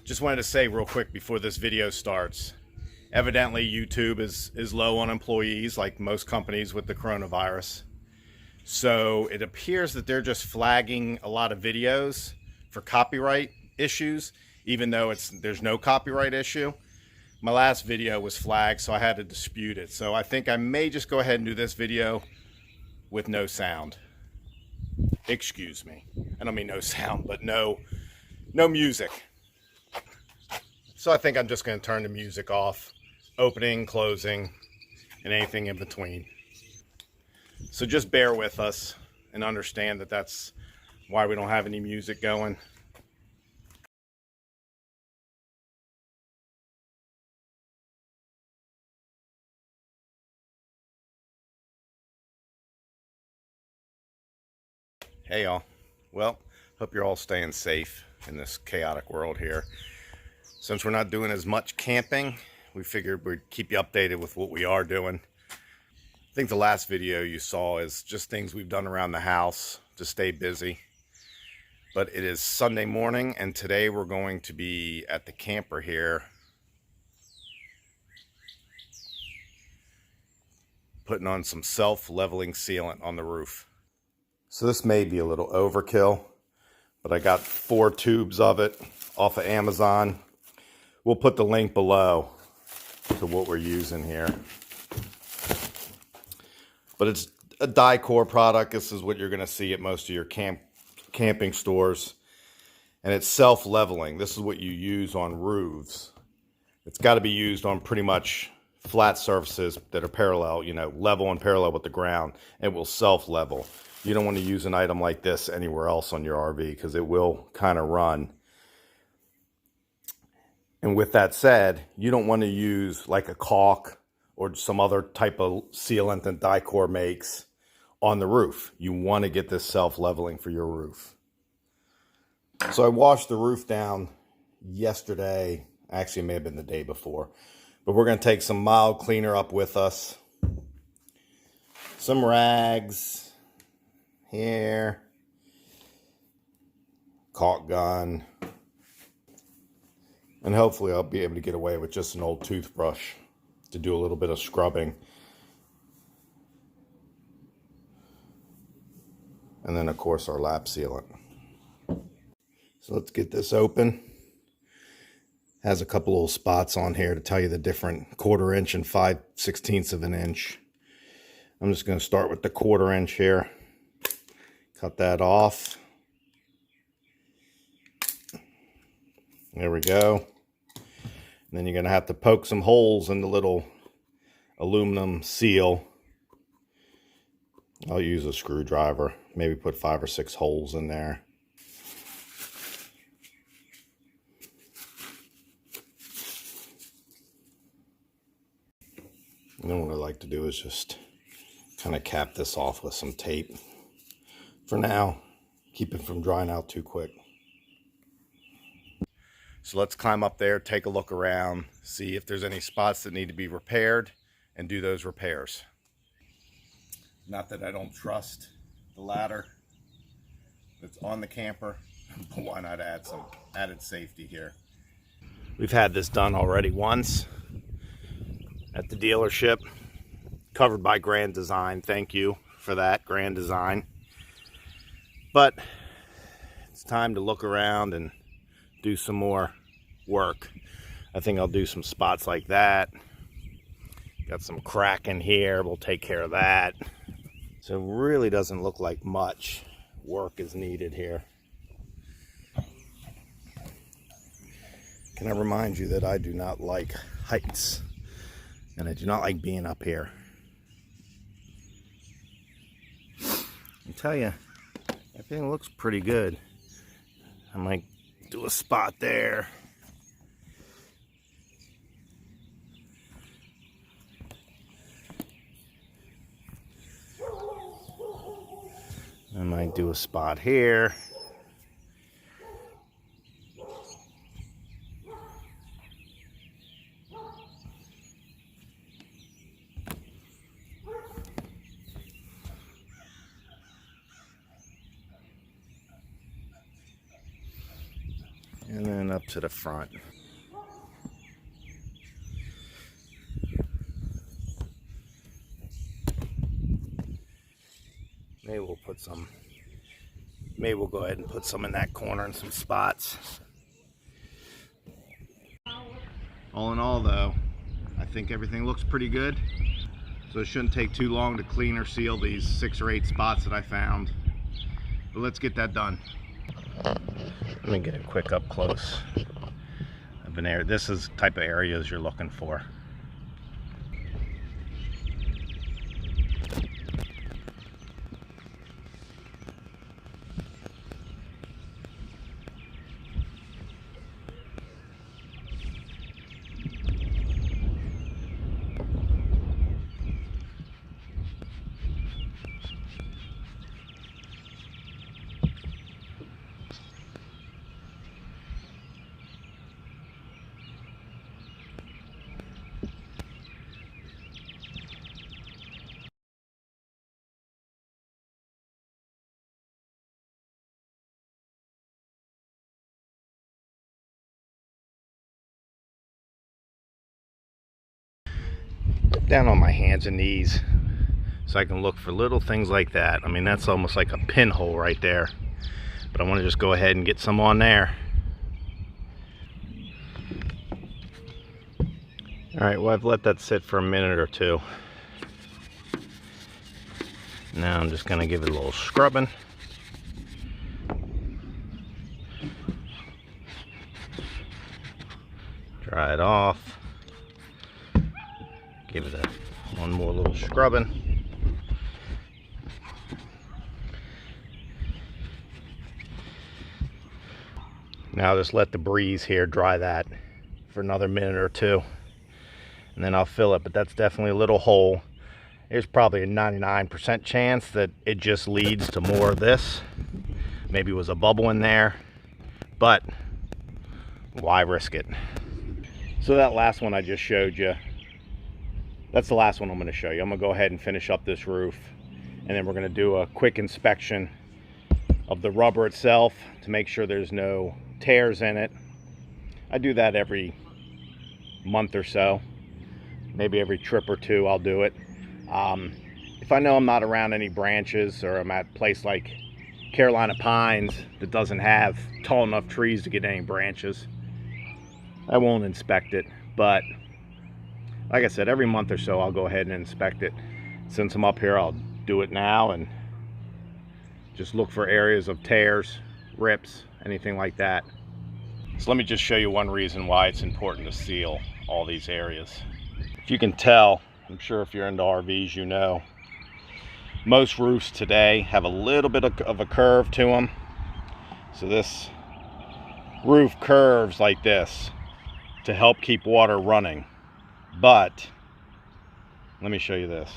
Just wanted to say real quick before this video starts, evidently YouTube is low on employees like most companies with the coronavirus. So it appears that they're just flagging a lot of videos for copyright issues, even though there's no copyright issue. My last video was flagged, so I had to dispute it. So I think I may just go ahead and do this video with no sound. Excuse me. I don't mean no sound, but no music. So I think I'm just going to turn the music off, opening, closing, and anything in between. So just bear with us and understand that that's why we don't have any music going. Hey y'all. Well, hope you're all staying safe in this chaotic world here. Since we're not doing as much camping, we figured we'd keep you updated with what we are doing. I think the last video you saw is just things we've done around the house to stay busy. But it is Sunday morning, and today we're going to be at the camper here, putting on some self-leveling sealant on the roof. So this may be a little overkill, but I got 4 tubes of it off of Amazon. We'll put the link below to what we're using here. But it's a die-core product. This is what you're going to see at most of your camping stores. And it's self-leveling. This is what you use on roofs. It's got to be used on pretty much flat surfaces that are parallel, level and parallel with the ground. It will self-level. You don't want to use an item like this anywhere else on your RV because it will kind of run. And with that said, you don't want to use like a caulk or some other type of sealant that die-core makes on the roof. You want to get this self-leveling for your roof. So I washed the roof down yesterday. Actually, it may have been the day before. But we're going to take some mild cleaner up with us. Some rags here. Caulk gun. And hopefully I'll be able to get away with just an old toothbrush to do a little bit of scrubbing. And then, of course, our lap sealant. So let's get this open. Has a couple little spots on here to tell you the different 1/4 inch and 5/16 of an inch. I'm just going to start with the 1/4 inch here. Cut that off. There we go. And then you're going to have to poke some holes in the little aluminum seal. I'll use a screwdriver. Maybe put 5 or 6 holes in there. And then what I like to do is just kind of cap this off with some tape. For now, keep it from drying out too quick. So let's climb up there, take a look around, see if there's any spots that need to be repaired, and do those repairs. Not that I don't trust the ladder that's on the camper, but why not add some added safety here? We've had this done already once at the dealership, covered by Grand Design. Thank you for that, Grand Design. But it's time to look around and do some more work. I think I'll do some spots like that. Got some crack in here. We'll take care of that. So it really doesn't look like much work is needed here. Can I remind you that I do not like heights, and I do not like being up here. I tell you, everything looks pretty good. I might do a spot there. I might do a spot here. And then up to the front. Maybe we'll go ahead and put some in that corner in some spots. All in all though, I think everything looks pretty good. So it shouldn't take too long to clean or seal these 6 or 8 spots that I found. But let's get that done. Let me get a quick up close of an area. This is the type of areas you're looking for. Down on my hands and knees so I can look for little things like that. I mean, that's almost like a pinhole right there, but I want to just go ahead and get some on there. All right, well, I've let that sit for a minute or two. Now I'm just going to give it a little scrubbing. Dry it off. Give it one more little scrubbing. Now just let the breeze here dry that for another minute or two, and then I'll fill it. But that's definitely a little hole. There's probably a 99% chance that it just leads to more of this. Maybe it was a bubble in there, but why risk it? So that last one I just showed you, that's the last one I'm going to show you. I'm going to go ahead and finish up this roof, and then we're going to do a quick inspection of the rubber itself to make sure there's no tears in it. I do that every month or so, maybe every trip or two I'll do it. If I know I'm not around any branches, or I'm at a place like Carolina Pines that doesn't have tall enough trees to get any branches, I won't inspect it. But like I said, every month or so I'll go ahead and inspect it. Since I'm up here, I'll do it now and just look for areas of tears, rips, anything like that. So let me just show you one reason why it's important to seal all these areas. If you can tell, I'm sure if you're into RVs, you know, most roofs today have a little bit of a curve to them. So this roof curves like this to help keep water running. But let me show you this.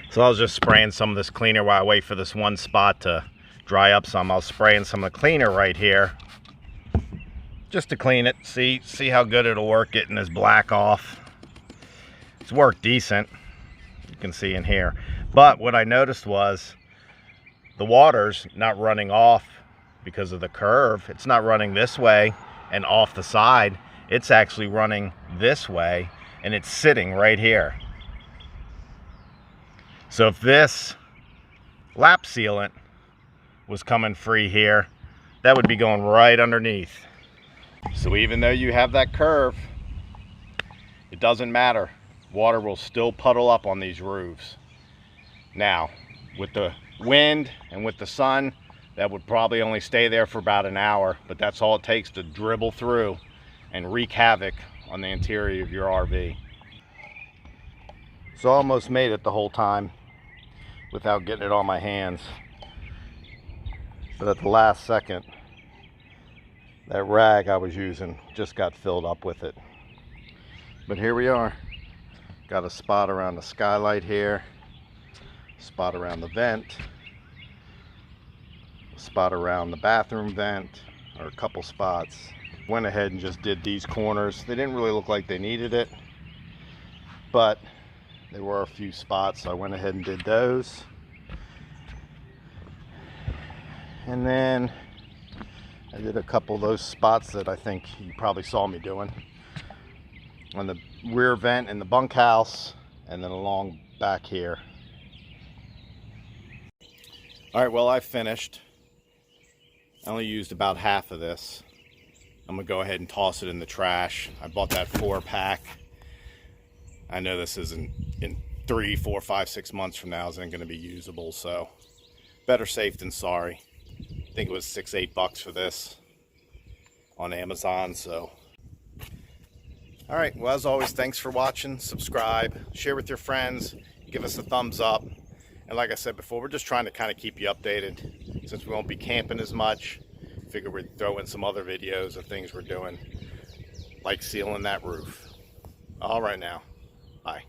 So I was just spraying some of this cleaner while I wait for this one spot to dry up some. I was spraying some of the cleaner right here just to clean it. See how good it'll work getting this black off. It's worked decent, you can see in here. But what I noticed was the water's not running off because of the curve. It's not running this way and off the side. It's actually running this way, and it's sitting right here. So if this lap sealant was coming free here, that would be going right underneath. So even though you have that curve, it doesn't matter. Water will still puddle up on these roofs. Now, with the wind and with the sun, that would probably only stay there for about an hour, but that's all it takes to dribble through and wreak havoc on the interior of your RV. So I almost made it the whole time without getting it on my hands. But at the last second, that rag I was using just got filled up with it. But here we are. Got a spot around the skylight here, spot around the vent, a spot around the bathroom vent, or a couple spots. Went ahead and just did these corners. They didn't really look like they needed it, but there were a few spots, so I went ahead and did those. And then I did a couple of those spots that I think you probably saw me doing. On the rear vent in the bunkhouse, and then along back here. Alright, well, I finished. I only used about half of this. I'm going to go ahead and toss it in the trash. I bought that 4-pack. I know this isn't, in 3, 4, 5, 6 months from now, isn't going to be usable, so better safe than sorry. I think it was $6-8 for this on Amazon, so. Alright, well, as always, thanks for watching. Subscribe, share with your friends, give us a thumbs up. And like I said before, we're just trying to kind of keep you updated. Since we won't be camping as much, figure we'd throw in some other videos of things we're doing, like sealing that roof. All right now, bye.